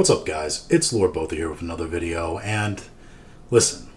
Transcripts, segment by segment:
What's up, guys? It's Lord Botha here with another video, and listen,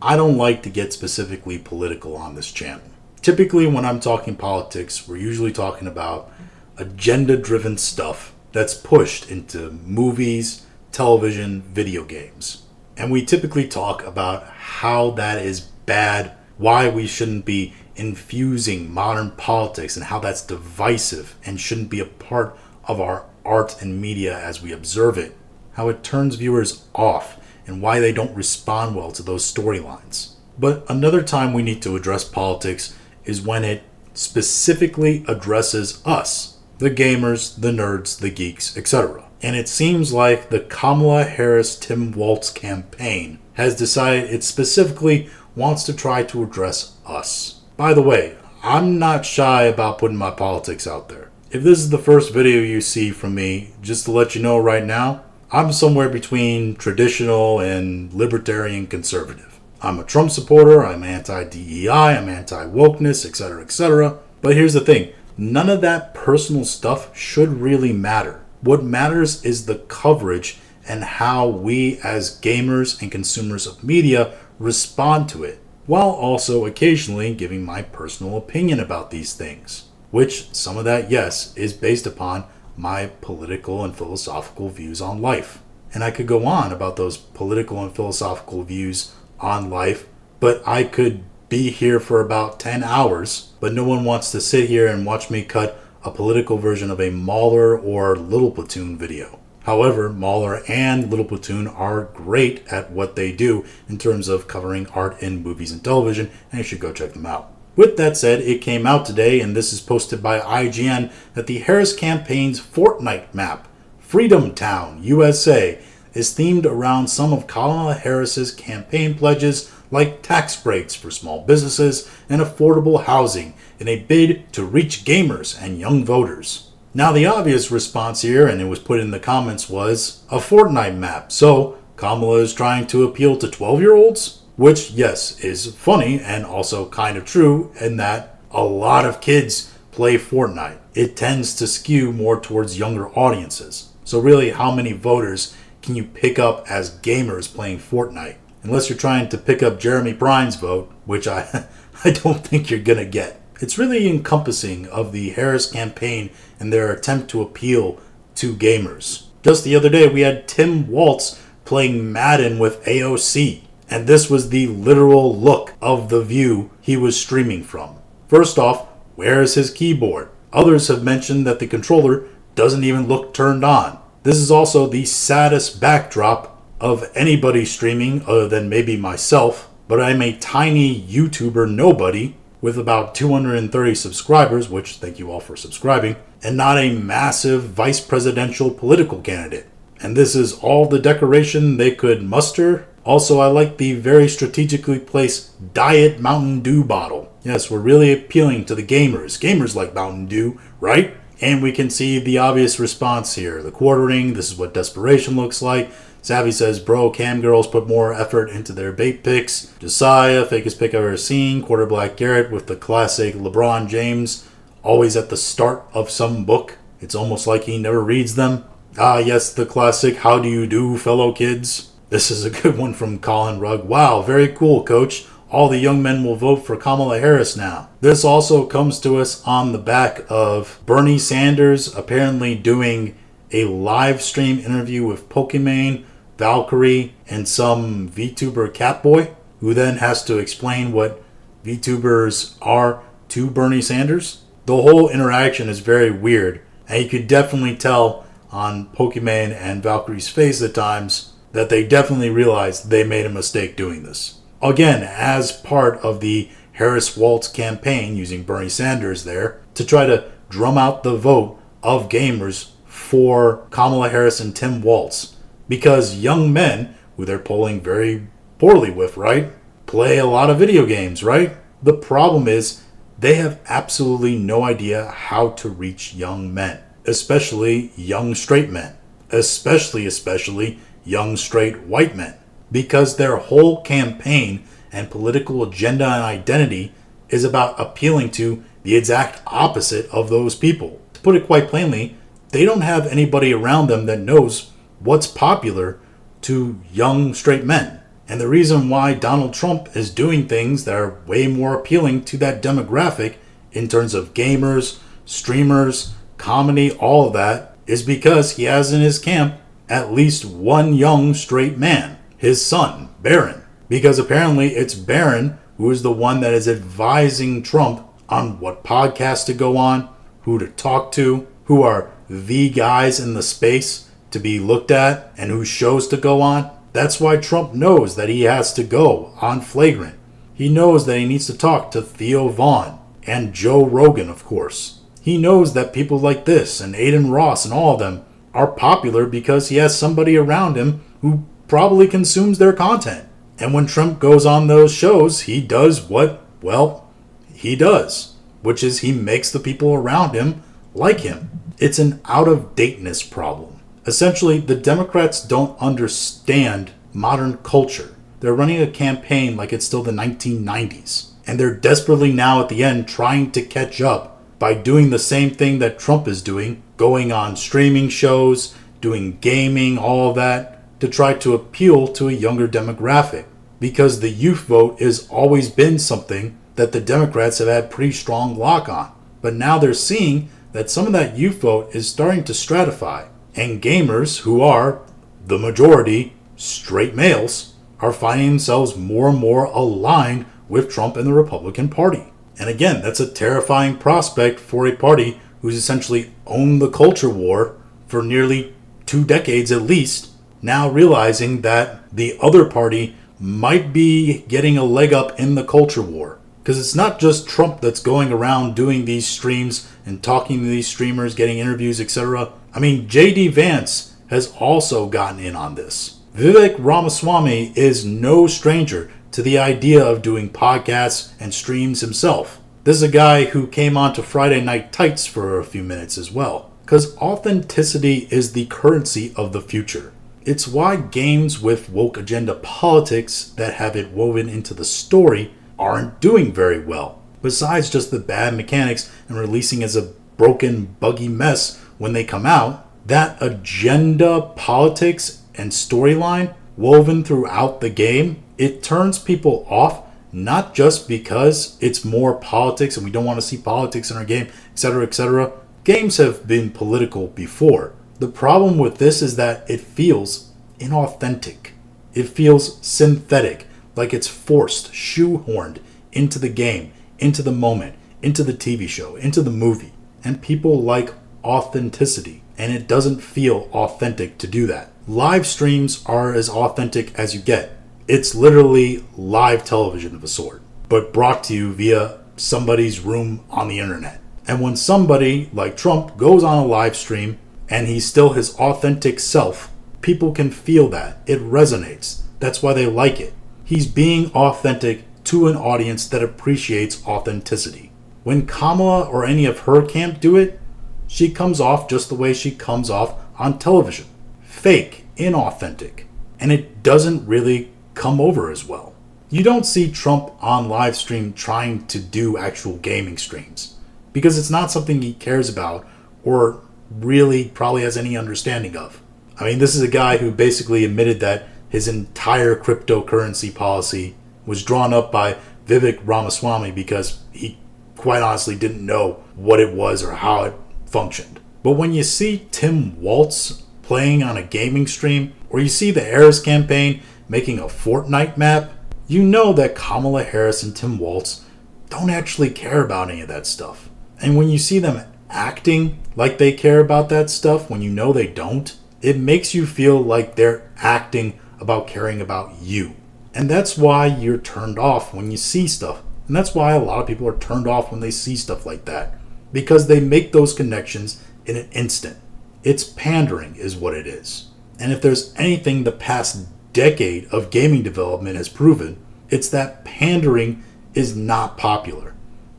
I don't like to get specifically political on this channel. Typically, when I'm talking politics, we're usually talking about agenda-driven stuff that's pushed into movies, television, video games. And we typically talk about how that is bad, why we shouldn't be infusing modern politics, and how that's divisive and shouldn't be a part of our art and media as we observe it, how it turns viewers off, and why they don't respond well to those storylines. But another time we need to address politics is when it specifically addresses us, the gamers, the nerds, the geeks, etc. And it seems like the Kamala Harris-Tim Walz campaign has decided it specifically wants to try to address us. By the way, I'm not shy about putting my politics out there. If this is the first video you see from me, just to let you know right now, I'm somewhere between traditional and libertarian conservative. I'm a Trump supporter, I'm anti-DEI, I'm anti-wokeness, etc., etc. But here's the thing, none of that personal stuff should really matter. What matters is the coverage and how we as gamers and consumers of media respond to it, while also occasionally giving my personal opinion about these things. Which, some of that, yes, is based upon my political and philosophical views on life. And I could go on about those political and philosophical views on life, but I could be here for about 10 hours, but no one wants to sit here and watch me cut a political version of a Mauler or Little Platoon video. However, Mauler and Little Platoon are great at what they do in terms of covering art in movies and television, and you should go check them out. With that said, it came out today, and this is posted by IGN, that the Harris campaign's Fortnite Map, Freedom Town, USA, is themed around some of Kamala Harris's campaign pledges like tax breaks for small businesses and affordable housing in a bid to reach gamers and young voters. Now, the obvious response here, and it was put in the comments, was a Fortnite map. So, Kamala is trying to appeal to 12-year-olds? Which, yes, is funny and also kind of true in that a lot of kids play Fortnite. It tends to skew more towards younger audiences. So really, how many voters can you pick up as gamers playing Fortnite? Unless you're trying to pick up Jeremy Bryan's vote, which I don't think you're going to get. It's really encompassing of the Harris campaign and their attempt to appeal to gamers. Just the other day, we had Tim Walz playing Madden with AOC. And this was the literal look of the view he was streaming from. First off, where is his keyboard? Others have mentioned that the controller doesn't even look turned on. This is also the saddest backdrop of anybody streaming other than maybe myself, but I'm a tiny YouTuber nobody with about 230 subscribers, which thank you all for subscribing, and not a massive vice presidential political candidate. And this is all the decoration they could muster. Also, I like the very strategically placed Diet Mountain Dew bottle. Yes, we're really appealing to the gamers. Gamers like Mountain Dew, right? And we can see the obvious response here. The quartering, this is what desperation looks like. Savvy says, bro, cam girls put more effort into their bait picks. Josiah, fakest pick I've ever seen. Quarter Black Garrett with the classic LeBron James, always at the start of some book. It's almost like he never reads them. Ah, yes, the classic, how do you do, fellow kids? This is a good one from Colin Rugg. Wow, very cool, coach. All the young men will vote for Kamala Harris now. This also comes to us on the back of Bernie Sanders apparently doing a live stream interview with Pokimane, Valkyrie, and some VTuber Catboy, who then has to explain what VTubers are to Bernie Sanders. The whole interaction is very weird, and you could definitely tell on Pokimane and Valkyrie's face at times that they definitely realized they made a mistake doing this. Again, as part of the Harris-Walz campaign, using Bernie Sanders there, to try to drum out the vote of gamers for Kamala Harris and Tim Walz. Because young men, who they're polling very poorly with, right, play a lot of video games, right? The problem is they have absolutely no idea how to reach young men, especially young straight men, especially young straight white men, because their whole campaign and political agenda and identity is about appealing to the exact opposite of those people. To put it quite plainly, they don't have anybody around them that knows what's popular to young straight men. And the reason why Donald Trump is doing things that are way more appealing to that demographic in terms of gamers, streamers, comedy, all of that, is because he has in his camp at least one young straight man, his son, Barron. Because apparently it's Barron who is the one that is advising Trump on what podcasts to go on, who to talk to, who are the guys in the space to be looked at, and whose shows to go on. That's why Trump knows that he has to go on Flagrant. He knows that he needs to talk to Theo Vaughn and Joe Rogan, of course. He knows that people like this and Aiden Ross and all of them are popular because he has somebody around him who probably consumes their content. And when Trump goes on those shows, he does what, well, he does, which is he makes the people around him like him. It's an out-of-dateness problem. Essentially, the Democrats don't understand modern culture. They're running a campaign like it's still the 1990s. And they're desperately now at the end trying to catch up by doing the same thing that Trump is doing, going on streaming shows, doing gaming, all of that, to try to appeal to a younger demographic. Because the youth vote has always been something that the Democrats have had pretty strong lock on. But now they're seeing that some of that youth vote is starting to stratify. And gamers, who are the majority straight males, are finding themselves more and more aligned with Trump and the Republican Party. And again, that's a terrifying prospect for a party who's essentially owned the culture war for nearly 2 decades at least, now realizing that the other party might be getting a leg up in the culture war. Because it's not just Trump that's going around doing these streams and talking to these streamers, getting interviews, etc. I mean, J.D. Vance has also gotten in on this. Vivek Ramaswamy is no stranger to the idea of doing podcasts and streams himself. This is a guy who came on to Friday Night Tights for a few minutes as well. Because authenticity is the currency of the future. It's why games with woke agenda politics that have it woven into the story aren't doing very well. Besides just the bad mechanics and releasing as a broken, buggy mess when they come out, that agenda, politics, and storyline woven throughout the game, it turns people off, not just because it's more politics and we don't want to see politics in our game, etc., etc. Games have been political before. The problem with this is that it feels inauthentic. It feels synthetic, like it's forced, shoehorned into the game, into the moment, into the TV show, into the movie. And people like authenticity, and it doesn't feel authentic to do that. Live streams are as authentic as you get. It's literally live television of a sort, but brought to you via somebody's room on the internet. And when somebody like Trump goes on a live stream and he's still his authentic self, people can feel that. It resonates. That's why they like it. He's being authentic to an audience that appreciates authenticity. When Kamala or any of her camp do it, she comes off just the way she comes off on television. Fake, inauthentic. And it doesn't really come over as well. You don't see Trump on live stream trying to do actual gaming streams because it's not something he cares about or really probably has any understanding of. I mean, this is a guy who basically admitted that his entire cryptocurrency policy was drawn up by Vivek Ramaswamy because he quite honestly didn't know what it was or how it functioned. But when you see Tim Waltz playing on a gaming stream, or you see the Harris campaign making a Fortnite map, you know that Kamala Harris and Tim Waltz don't actually care about any of that stuff. And when you see them acting like they care about that stuff when you know they don't, it makes you feel like they're acting about caring about you. And that's why you're turned off when you see stuff. And that's why a lot of people are turned off when they see stuff like that. Because they make those connections in an instant. It's pandering is what it is. And if there's anything the past decade of gaming development has proven, it's that pandering is not popular.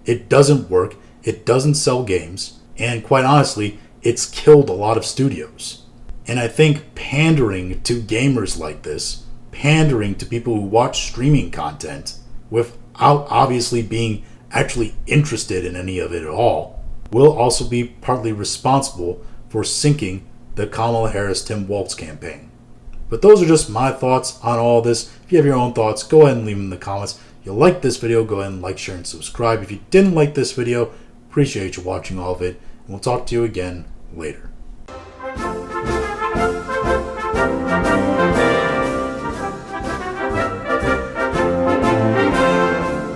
It doesn't work, it doesn't sell games, and quite honestly, it's killed a lot of studios. And I think pandering to gamers like this, pandering to people who watch streaming content without obviously being actually interested in any of it at all, will also be partly responsible for sinking the Kamala Harris-Tim Walz campaign. But those are just my thoughts on all this. If you have your own thoughts, go ahead and leave them in the comments. If you like this video, go ahead and like, share, and subscribe. If you didn't like this video, appreciate you watching all of it. And we'll talk to you again later.